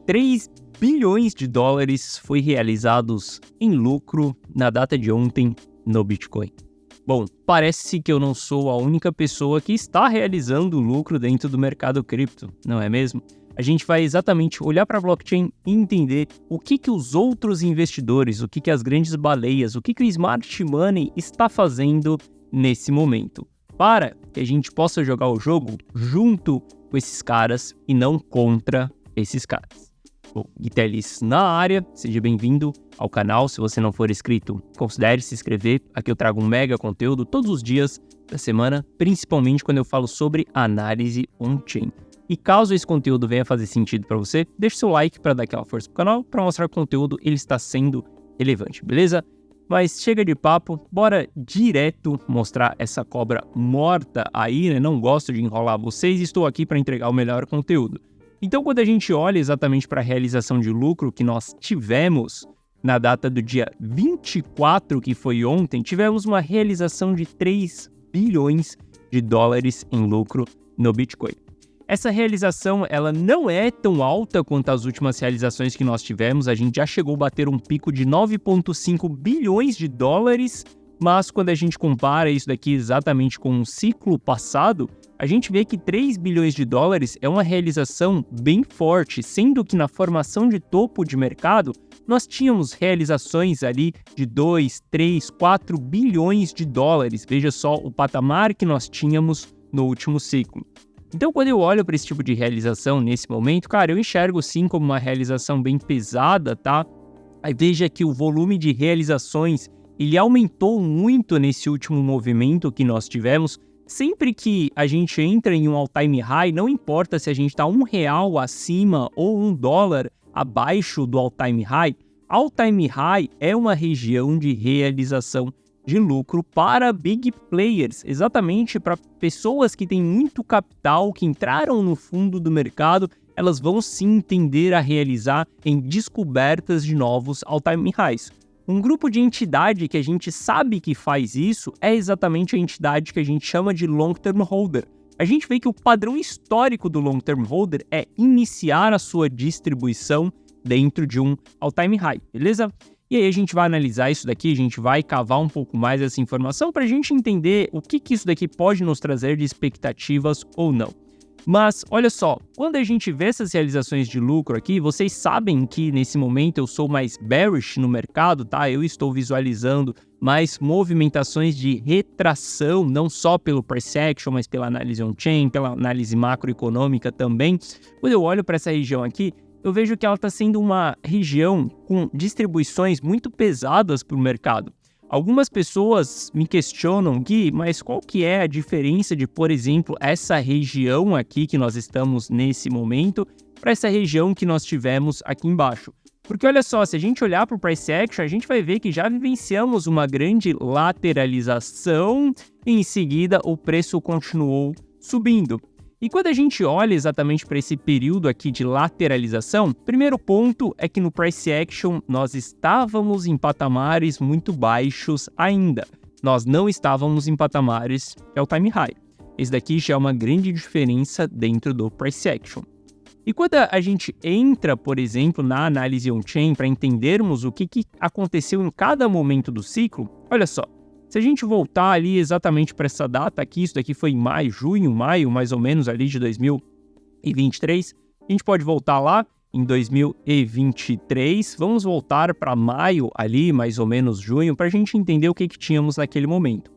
3 bilhões de dólares foi realizados em lucro na data de ontem no Bitcoin. Bom, parece que eu não sou a única pessoa que está realizando lucro dentro do mercado cripto, não é mesmo? A gente vai exatamente olhar para a blockchain e entender o que os outros investidores, o que as grandes baleias, o que o Smart Money está fazendo nesse momento, para que a gente possa jogar o jogo junto com esses caras e não contra esses caras. Bom, Guitelis na área, seja bem-vindo ao canal. Se você não for inscrito, considere se inscrever. Aqui eu trago um mega conteúdo todos os dias da semana, principalmente quando eu falo sobre análise on-chain. E caso esse conteúdo venha fazer sentido para você, deixe seu like para dar aquela força pro canal, para mostrar que o conteúdo ele está sendo relevante, beleza? Mas chega de papo, bora direto mostrar essa cobra morta aí, né? Não gosto de enrolar vocês, estou aqui para entregar o melhor conteúdo. Então, quando a gente olha exatamente para a realização de lucro que nós tivemos na data do dia 24, que foi ontem, tivemos uma realização de 3 bilhões de dólares em lucro no Bitcoin. Essa realização ela não é tão alta quanto as últimas realizações que nós tivemos. A gente já chegou a bater um pico de 9,5 bilhões de dólares, mas quando a gente compara isso daqui exatamente com o ciclo passado, a gente vê que 3 bilhões de dólares é uma realização bem forte, sendo que na formação de topo de mercado, nós tínhamos realizações ali de 2, 3, 4 bilhões de dólares. Veja só o patamar que nós tínhamos no último ciclo. Então, quando eu olho para esse tipo de realização nesse momento, cara, eu enxergo sim como uma realização bem pesada, tá? Aí veja que o volume de realizações, ele aumentou muito nesse último movimento que nós tivemos. Sempre que a gente entra em um all-time high, não importa se a gente está R$1 acima ou $1 abaixo do all-time high, all-time high é uma região de realização de lucro para big players, exatamente para pessoas que têm muito capital, que entraram no fundo do mercado, elas vão sim tender a realizar em descobertas de novos all-time highs. Um grupo de entidade que a gente sabe que faz isso é exatamente a entidade que a gente chama de long-term holder. A gente vê que o padrão histórico do long-term holder é iniciar a sua distribuição dentro de um all-time high, beleza? E aí a gente vai analisar isso daqui, a gente vai cavar um pouco mais essa informação para a gente entender o que isso daqui pode nos trazer de expectativas ou não. Mas, olha só, quando a gente vê essas realizações de lucro aqui, vocês sabem que nesse momento eu sou mais bearish no mercado, tá? Eu estou visualizando mais movimentações de retração, não só pelo price action, mas pela análise on-chain, pela análise macroeconômica também. Quando eu olho para essa região aqui, eu vejo que ela está sendo uma região com distribuições muito pesadas para o mercado. Algumas pessoas me questionam, Gui, mas qual que é a diferença de, por exemplo, essa região aqui que nós estamos nesse momento para essa região que nós tivemos aqui embaixo? Porque olha só, se a gente olhar para o price action, a gente vai ver que já vivenciamos uma grande lateralização e em seguida o preço continuou subindo. E quando a gente olha exatamente para esse período aqui de lateralização, primeiro ponto é que no price action nós estávamos em patamares muito baixos ainda. Nós não estávamos em patamares de all-time high. Esse daqui já é uma grande diferença dentro do price action. E quando a gente entra, por exemplo, na análise on-chain para entendermos o que aconteceu em cada momento do ciclo, olha só. Se a gente voltar ali exatamente para essa data aqui, isso daqui foi em maio, mais ou menos ali de 2023, a gente pode voltar lá em 2023, vamos voltar para maio ali, mais ou menos junho, para a gente entender o que tínhamos naquele momento.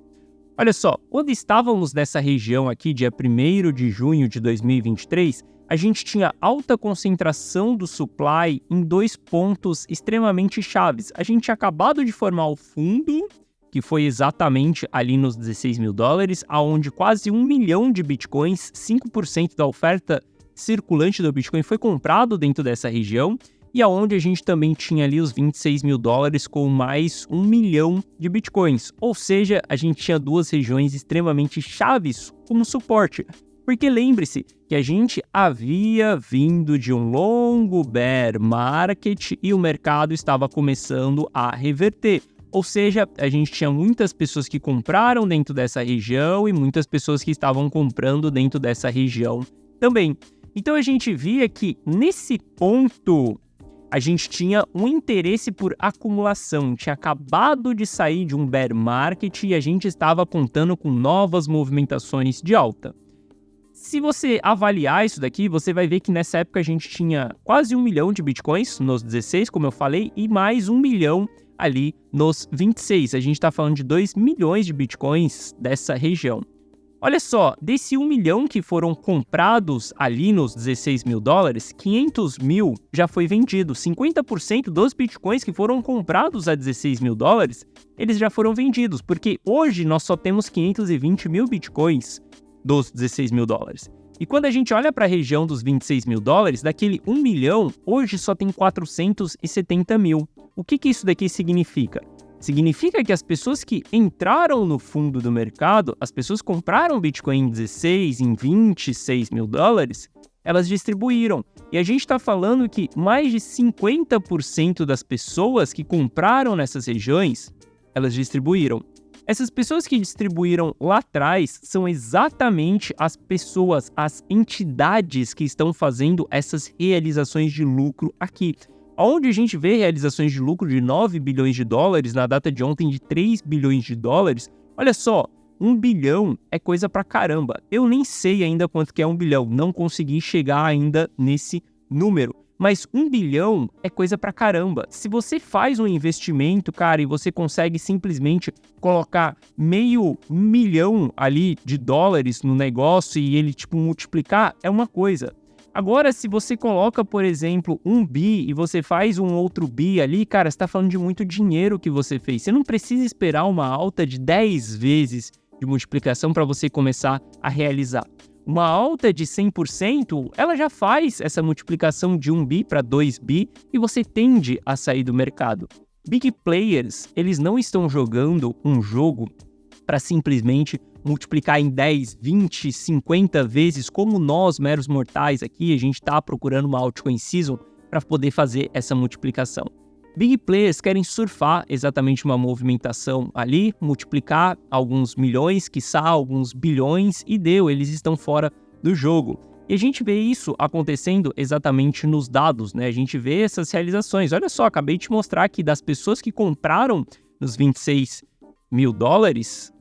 Olha só, quando estávamos nessa região aqui, dia 1º de junho de 2023, a gente tinha alta concentração do supply em 2 pontos extremamente chaves. A gente tinha acabado de formar o fundo, que foi exatamente ali nos 16 mil dólares, aonde quase 1 milhão de bitcoins, 5% da oferta circulante do Bitcoin foi comprado dentro dessa região, e aonde a gente também tinha ali os 26 mil dólares com mais 1 milhão de bitcoins. Ou seja, a gente tinha 2 regiões extremamente chaves como suporte. Porque lembre-se que a gente havia vindo de um longo bear market e o mercado estava começando a reverter. Ou seja, a gente tinha muitas pessoas que compraram dentro dessa região e muitas pessoas que estavam comprando dentro dessa região também. Então a gente via que nesse ponto a gente tinha um interesse por acumulação, tinha acabado de sair de um bear market e a gente estava contando com novas movimentações de alta. Se você avaliar isso daqui, você vai ver que nessa época a gente tinha quase 1 milhão de bitcoins nos 16, como eu falei, e mais 1 milhão ali nos 26. A gente está falando de 2 milhões de bitcoins dessa região. Olha só, desse 1 milhão que foram comprados ali nos 16 mil dólares, 500 mil já foi vendido. 50% dos bitcoins que foram comprados a 16 mil dólares, eles já foram vendidos, porque hoje nós só temos 520 mil bitcoins dos 16 mil dólares. E quando a gente olha para a região dos 26 mil dólares, daquele 1 milhão, hoje só tem 470 mil. O que isso daqui significa? Significa que as pessoas que entraram no fundo do mercado, as pessoas que compraram Bitcoin em 16, em 26 mil dólares, elas distribuíram. E a gente está falando que mais de 50% das pessoas que compraram nessas regiões, elas distribuíram. Essas pessoas que distribuíram lá atrás são exatamente as pessoas, as entidades que estão fazendo essas realizações de lucro aqui. Onde a gente vê realizações de lucro de 9 bilhões de dólares, na data de ontem de 3 bilhões de dólares, olha só, 1 bilhão é coisa pra caramba. Eu nem sei ainda quanto que é 1 bilhão, não consegui chegar ainda nesse número. Mas 1 bilhão é coisa pra caramba. Se você faz um investimento, cara, e você consegue simplesmente colocar meio milhão ali de dólares no negócio e ele, multiplicar, é uma coisa. Agora, se você coloca, por exemplo, 1 bi e você faz um outro bi ali, cara, você tá falando de muito dinheiro que você fez. Você não precisa esperar uma alta de 10 vezes de multiplicação para você começar a realizar. Uma alta de 100%, ela já faz essa multiplicação de 1 bi para 2 bi e você tende a sair do mercado. Big players, eles não estão jogando um jogo para simplesmente multiplicar em 10, 20, 50 vezes, como nós, meros mortais aqui, a gente está procurando uma altcoin season para poder fazer essa multiplicação. Big players querem surfar exatamente uma movimentação ali, multiplicar alguns milhões, quiçá alguns bilhões, e deu, eles estão fora do jogo. E a gente vê isso acontecendo exatamente nos dados, né? A gente vê essas realizações. Olha só, acabei de te mostrar que das pessoas que compraram nos 26 mil dólares,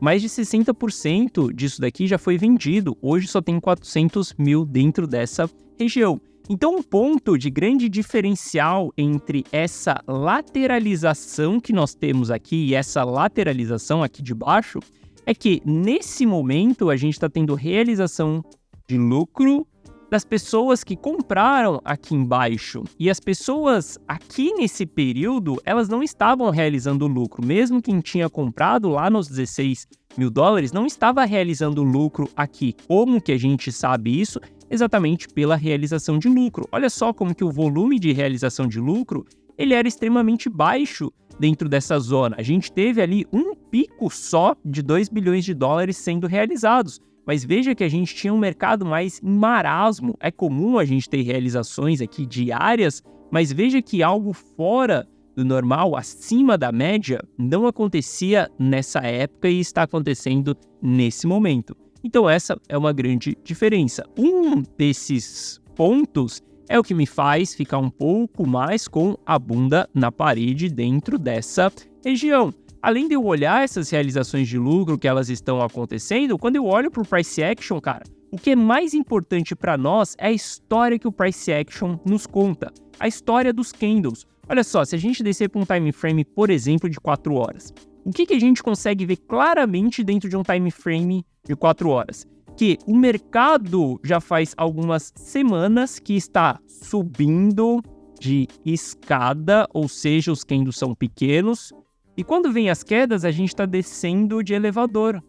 mais de 60% disso daqui já foi vendido. Hoje só tem 400 mil dentro dessa região. Então, um ponto de grande diferencial entre essa lateralização que nós temos aqui e essa lateralização aqui de baixo é que, nesse momento, a gente está tendo realização de lucro das pessoas que compraram aqui embaixo. E as pessoas aqui nesse período, elas não estavam realizando lucro. Mesmo quem tinha comprado lá nos 16 mil dólares, não estava realizando lucro aqui. Como que a gente sabe isso? Exatamente pela realização de lucro. Olha só como que o volume de realização de lucro, ele era extremamente baixo dentro dessa zona. A gente teve ali um pico só de 2 bilhões de dólares sendo realizados. Mas veja que a gente tinha um mercado mais em marasmo. É comum a gente ter realizações aqui diárias, mas veja que algo fora do normal, acima da média, não acontecia nessa época e está acontecendo nesse momento. Então essa é uma grande diferença. Um desses pontos é o que me faz ficar um pouco mais com a bunda na parede dentro dessa região. Além de eu olhar essas realizações de lucro que elas estão acontecendo, quando eu olho para o price action, cara, o que é mais importante para nós é a história que o price action nos conta, a história dos candles. Olha só, se a gente descer para um time frame, por exemplo, de 4 horas, o que a gente consegue ver claramente dentro de um time frame de 4 horas? Que o mercado já faz algumas semanas que está subindo de escada, ou seja, os candles são pequenos. E quando vem as quedas, a gente está descendo de elevador.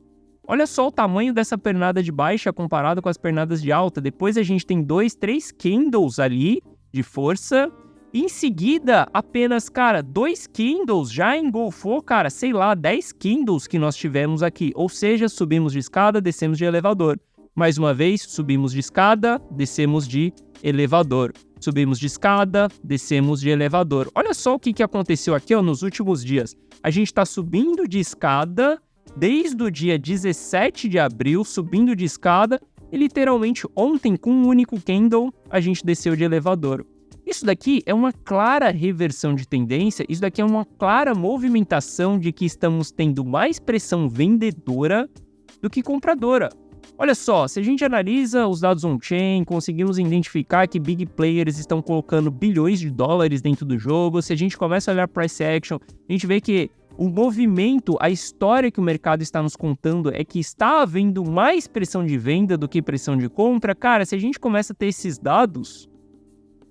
Olha só o tamanho dessa pernada de baixa comparado com as pernadas de alta. Depois a gente tem 2, 3 candles ali de força. E em seguida, apenas, cara, 2 candles já engolfou, cara, sei lá, 10 candles que nós tivemos aqui. Ou seja, subimos de escada, descemos de elevador. Mais uma vez, subimos de escada, descemos de elevador. Subimos de escada, descemos de elevador. Olha só o que aconteceu aqui, ó, nos últimos dias. A gente está subindo de escada desde o dia 17 de abril, subindo de escada, e literalmente ontem, com um único candle, a gente desceu de elevador. Isso daqui é uma clara reversão de tendência, isso daqui é uma clara movimentação de que estamos tendo mais pressão vendedora do que compradora. Olha só, se a gente analisa os dados on-chain, conseguimos identificar que big players estão colocando bilhões de dólares dentro do jogo, se a gente começa a olhar price action, a gente vê que o movimento, a história que o mercado está nos contando é que está havendo mais pressão de venda do que pressão de compra. Cara, se a gente começa a ter esses dados,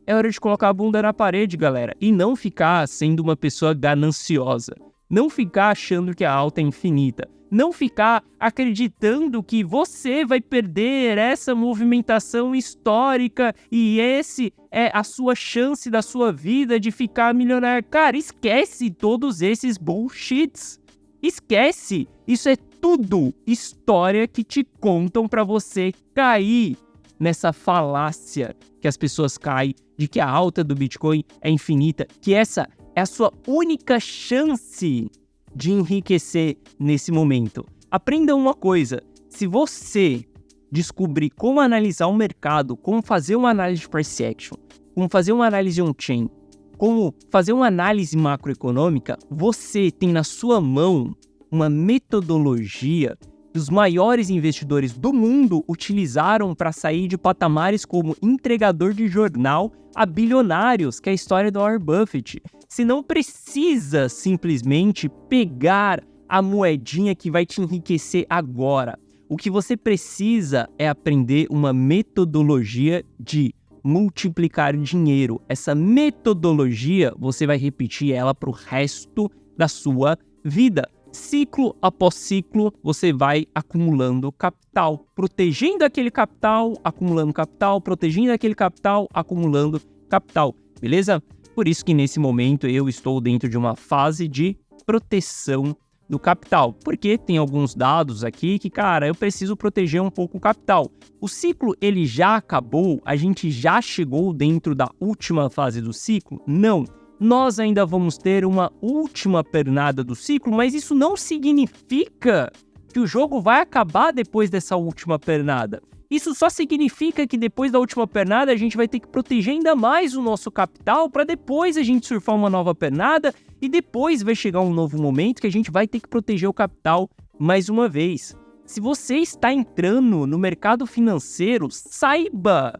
é hora de colocar a bunda na parede, galera, e não ficar sendo uma pessoa gananciosa, não ficar achando que a alta é infinita. Não ficar acreditando que você vai perder essa movimentação histórica e esse é a sua chance da sua vida de ficar milionário. Cara, esquece todos esses bullshits. Esquece. Isso é tudo história que te contam para você cair nessa falácia que as pessoas caem de que a alta do Bitcoin é infinita, que essa é a sua única chance de enriquecer nesse momento. Aprenda uma coisa, se você descobrir como analisar o mercado, como fazer uma análise de price action, como fazer uma análise on-chain, como fazer uma análise macroeconômica, você tem na sua mão uma metodologia que os maiores investidores do mundo utilizaram para sair de patamares como entregador de jornal a bilionários, que é a história do Warren Buffett. Você não precisa simplesmente pegar a moedinha que vai te enriquecer agora. O que você precisa é aprender uma metodologia de multiplicar dinheiro. Essa metodologia, você vai repetir ela para o resto da sua vida. Ciclo após ciclo, você vai acumulando capital, protegendo aquele capital, acumulando capital, protegendo aquele capital, acumulando capital, beleza? Por isso que nesse momento eu estou dentro de uma fase de proteção do capital, porque tem alguns dados aqui que, cara, eu preciso proteger um pouco o capital. O ciclo, ele já acabou? A gente já chegou dentro da última fase do ciclo? Não. Nós ainda vamos ter uma última pernada do ciclo, mas isso não significa que o jogo vai acabar depois dessa última pernada. Isso só significa que depois da última pernada a gente vai ter que proteger ainda mais o nosso capital para depois a gente surfar uma nova pernada e depois vai chegar um novo momento que a gente vai ter que proteger o capital mais uma vez. Se você está entrando no mercado financeiro, saiba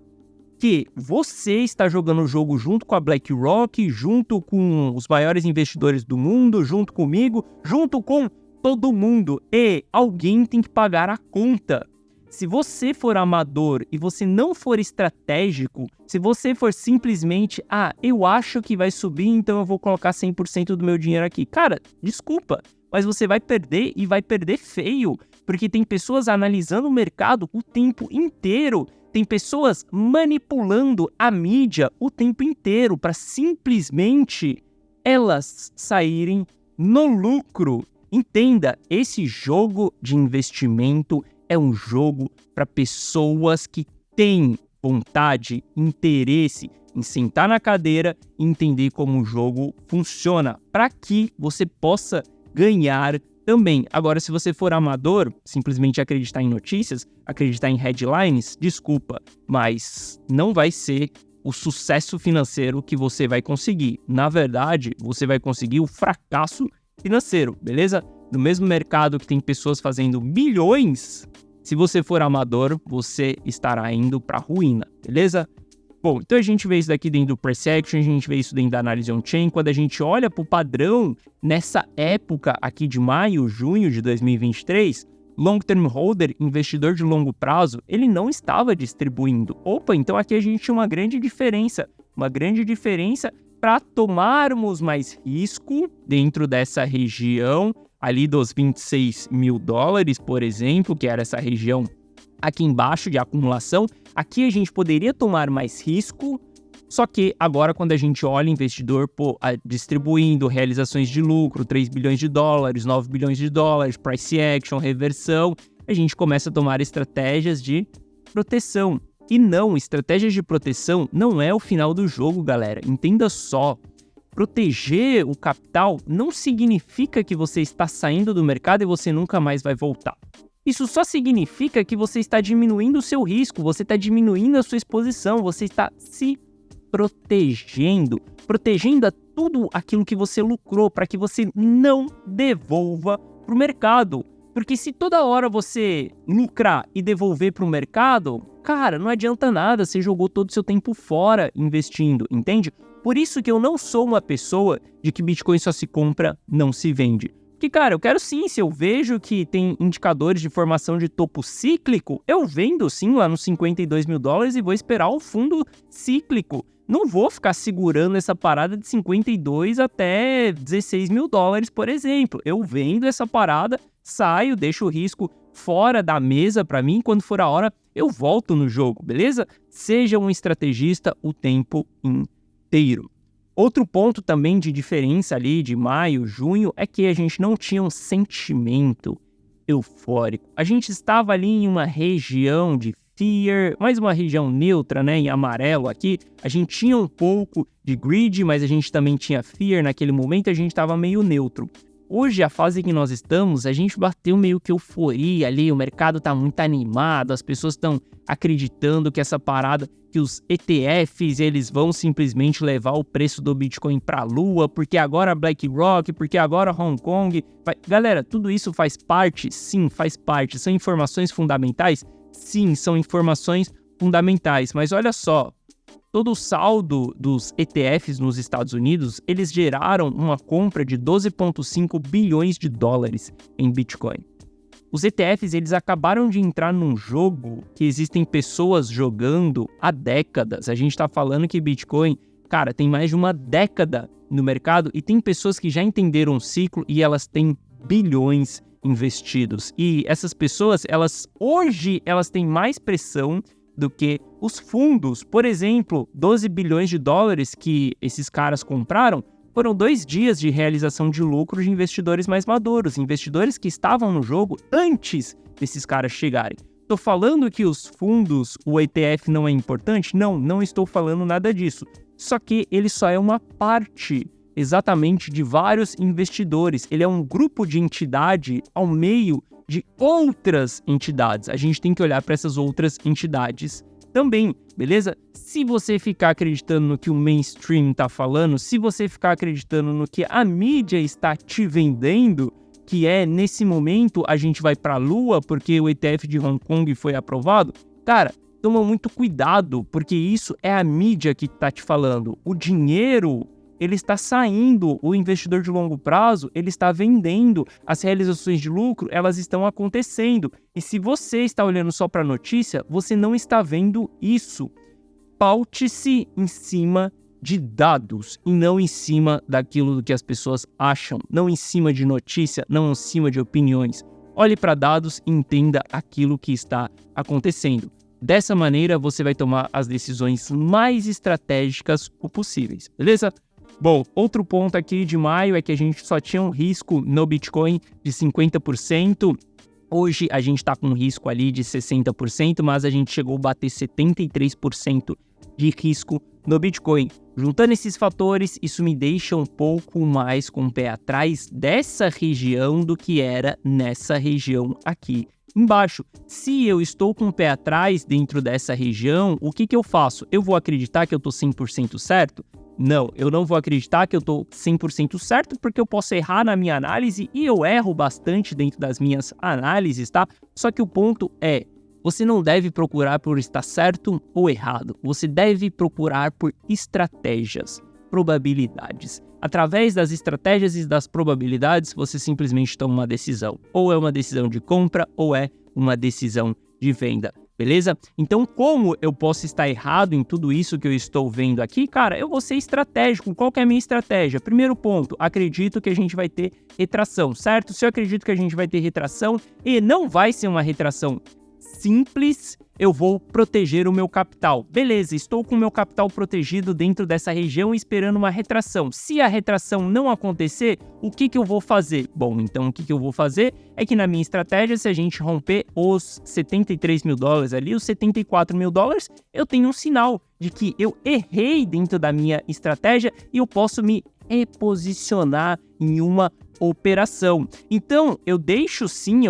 que você está jogando o jogo junto com a BlackRock, junto com os maiores investidores do mundo, junto comigo, junto com todo mundo. E alguém tem que pagar a conta. Se você for amador e você não for estratégico, se você for simplesmente, eu acho que vai subir, então eu vou colocar 100% do meu dinheiro aqui. Cara, desculpa, mas você vai perder e vai perder feio, porque tem pessoas analisando o mercado o tempo inteiro. Tem pessoas manipulando a mídia o tempo inteiro para simplesmente elas saírem no lucro. Entenda, esse jogo de investimento é um jogo para pessoas que têm vontade, interesse em sentar na cadeira e entender como o jogo funciona, para que você possa ganhar também. Agora, se você for amador, simplesmente acreditar em notícias, acreditar em headlines, desculpa, mas não vai ser o sucesso financeiro que você vai conseguir. Na verdade, você vai conseguir o fracasso financeiro, beleza? No mesmo mercado que tem pessoas fazendo bilhões, se você for amador, você estará indo para a ruína, beleza? Bom, então a gente vê isso daqui dentro do price action, a gente vê isso dentro da análise on-chain. Quando a gente olha para o padrão, nessa época aqui de maio, junho de 2023, long-term holder, investidor de longo prazo, ele não estava distribuindo. Opa, então aqui a gente tinha uma grande diferença para tomarmos mais risco dentro dessa região ali dos 26 mil dólares, por exemplo, que era essa região aqui embaixo de acumulação. Aqui a gente poderia tomar mais risco, só que agora quando a gente olha investidor distribuindo realizações de lucro, 3 bilhões de dólares, 9 bilhões de dólares, price action, reversão, a gente começa a tomar estratégias de proteção. E não, estratégias de proteção não é o final do jogo, galera. Entenda só, proteger o capital não significa que você está saindo do mercado e você nunca mais vai voltar. Isso só significa que você está diminuindo o seu risco, você está diminuindo a sua exposição, você está se protegendo a tudo aquilo que você lucrou para que você não devolva para o mercado. Porque se toda hora você lucrar e devolver para o mercado, cara, não adianta nada, você jogou todo o seu tempo fora investindo, entende? Por isso que eu não sou uma pessoa de que Bitcoin só se compra, não se vende. Porque, cara, eu quero sim, se eu vejo que tem indicadores de formação de topo cíclico, eu vendo sim lá nos $52 mil e vou esperar o fundo cíclico. Não vou ficar segurando essa parada de 52 até 16 mil dólares, por exemplo. Eu vendo essa parada, saio, deixo o risco fora da mesa para mim. Quando for a hora, eu volto no jogo, beleza? Seja um estrategista o tempo inteiro. Outro ponto também de diferença ali de maio, junho, é que a gente não tinha um sentimento eufórico. A gente estava ali em uma região de fear, mais uma região neutra, né, em amarelo aqui. A gente tinha um pouco de greed, mas a gente também tinha fear naquele momento, a gente estava meio neutro. Hoje, a fase que nós estamos, a gente bateu meio que euforia ali, o mercado tá muito animado, as pessoas estão acreditando que essa parada, que os ETFs, eles vão simplesmente levar o preço do Bitcoin pra lua, porque agora BlackRock, porque agora Hong Kong... Galera, tudo isso faz parte? Sim, faz parte. São informações fundamentais? Sim, são informações fundamentais. Mas olha só, todo o saldo dos ETFs nos Estados Unidos, eles geraram uma compra de 12,5 bilhões de dólares em Bitcoin. Os ETFs, eles acabaram de entrar num jogo que existem pessoas jogando há décadas. A gente está falando que Bitcoin, cara, tem mais de uma década no mercado e tem pessoas que já entenderam o ciclo e elas têm bilhões investidos. E essas pessoas, hoje, elas têm mais pressão do que os fundos. Por exemplo, 12 bilhões de dólares que esses caras compraram foram 2 dias de realização de lucro de investidores mais maduros, investidores que estavam no jogo antes desses caras chegarem. Estou falando que os fundos, o ETF não é importante? Não estou falando nada disso. Só que ele só é uma parte, exatamente, de vários investidores. Ele é um grupo de entidade ao meio de outras entidades. A gente tem que olhar para essas outras entidades também, beleza? Se você ficar acreditando no que o mainstream está falando, se você ficar acreditando no que a mídia está te vendendo, que é, nesse momento, a gente vai para a lua porque o ETF de Hong Kong foi aprovado, cara, toma muito cuidado, porque isso é a mídia que está te falando. O dinheiro, ele está saindo, o investidor de longo prazo, ele está vendendo, as realizações de lucro, elas estão acontecendo. E se você está olhando só para a notícia, você não está vendo isso. Paute-se em cima de dados e não em cima daquilo que as pessoas acham, não em cima de notícia, não em cima de opiniões. Olhe para dados e entenda aquilo que está acontecendo. Dessa maneira, você vai tomar as decisões mais estratégicas possíveis, beleza? Bom, outro ponto aqui de maio é que a gente só tinha um risco no Bitcoin de 50%. Hoje a gente está com um risco ali de 60%, mas a gente chegou a bater 73% de risco no Bitcoin. Juntando esses fatores, isso me deixa um pouco mais com o pé atrás dessa região do que era nessa região aqui embaixo. Se eu estou com o pé atrás dentro dessa região, o que eu faço? Eu vou acreditar que eu estou 100% certo? Não, eu não vou acreditar que eu estou 100% certo, porque eu posso errar na minha análise e eu erro bastante dentro das minhas análises, tá? Só que o ponto é, você não deve procurar por estar certo ou errado, você deve procurar por estratégias, probabilidades. Através das estratégias e das probabilidades, você simplesmente toma uma decisão. Ou é uma decisão de compra ou é uma decisão de venda. Beleza? Então, como eu posso estar errado em tudo isso que eu estou vendo aqui? Cara, eu vou ser estratégico. Qual que é a minha estratégia? Primeiro ponto, acredito que a gente vai ter retração, certo? Se eu acredito que a gente vai ter retração e não vai ser uma retração simples, eu vou proteger o meu capital. Beleza, estou com o meu capital protegido dentro dessa região esperando uma retração. Se a retração não acontecer, o que eu vou fazer? Bom, então o que eu vou fazer é que na minha estratégia, se a gente romper os 73 mil dólares ali, os 74 mil dólares, eu tenho um sinal de que eu errei dentro da minha estratégia e eu posso me reposicionar em uma operação. Então, eu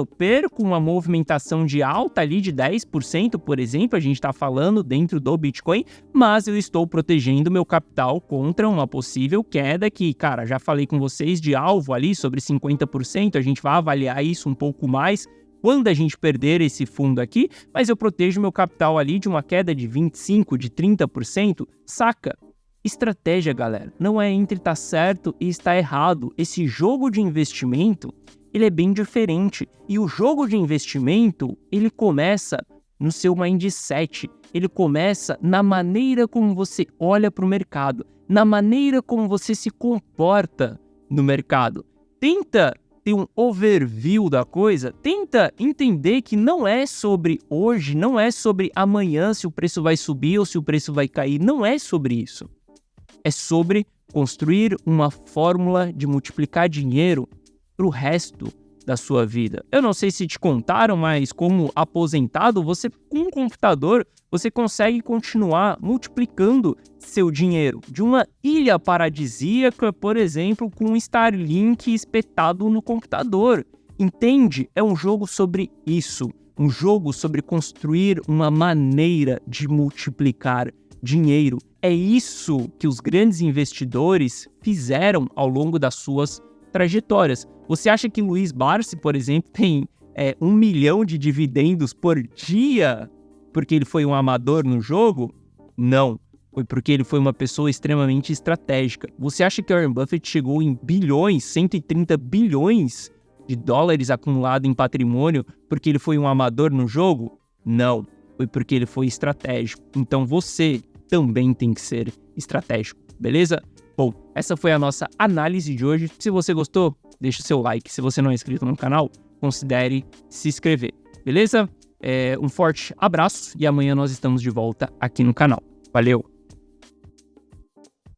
perco uma movimentação de alta ali de 10%, por exemplo, a gente está falando dentro do Bitcoin, mas eu estou protegendo meu capital contra uma possível queda que, cara, já falei com vocês de alvo ali sobre 50%, a gente vai avaliar isso um pouco mais quando a gente perder esse fundo aqui, mas eu protejo meu capital ali de uma queda de 25%, de 30%, saca? Estratégia, galera, não é entre estar certo e estar errado. Esse jogo de investimento, ele é bem diferente. E o jogo de investimento, ele começa no seu mindset. Ele começa na maneira como você olha para o mercado, na maneira como você se comporta no mercado. Tenta ter um overview da coisa, tenta entender que não é sobre hoje, não é sobre amanhã se o preço vai subir ou se o preço vai cair, não é sobre isso. É sobre construir uma fórmula de multiplicar dinheiro para o resto da sua vida. Eu não sei se te contaram, mas como aposentado, você com um computador, você consegue continuar multiplicando seu dinheiro de uma ilha paradisíaca, por exemplo, com um Starlink espetado no computador. Entende? É um jogo sobre isso, um jogo sobre construir uma maneira de multiplicar dinheiro. É isso que os grandes investidores fizeram ao longo das suas trajetórias. Você acha que Luiz Barsi, por exemplo, tem 1 milhão de dividendos por dia porque ele foi um amador no jogo? Não. Foi porque ele foi uma pessoa extremamente estratégica. Você acha que Warren Buffett chegou em bilhões, 130 bilhões de dólares acumulado em patrimônio porque ele foi um amador no jogo? Não. Foi porque ele foi estratégico. Então você também tem que ser estratégico, beleza? Bom, essa foi a nossa análise de hoje. Se você gostou, deixa o seu like. Se você não é inscrito no canal, considere se inscrever, beleza? Um forte abraço e amanhã nós estamos de volta aqui no canal. Valeu!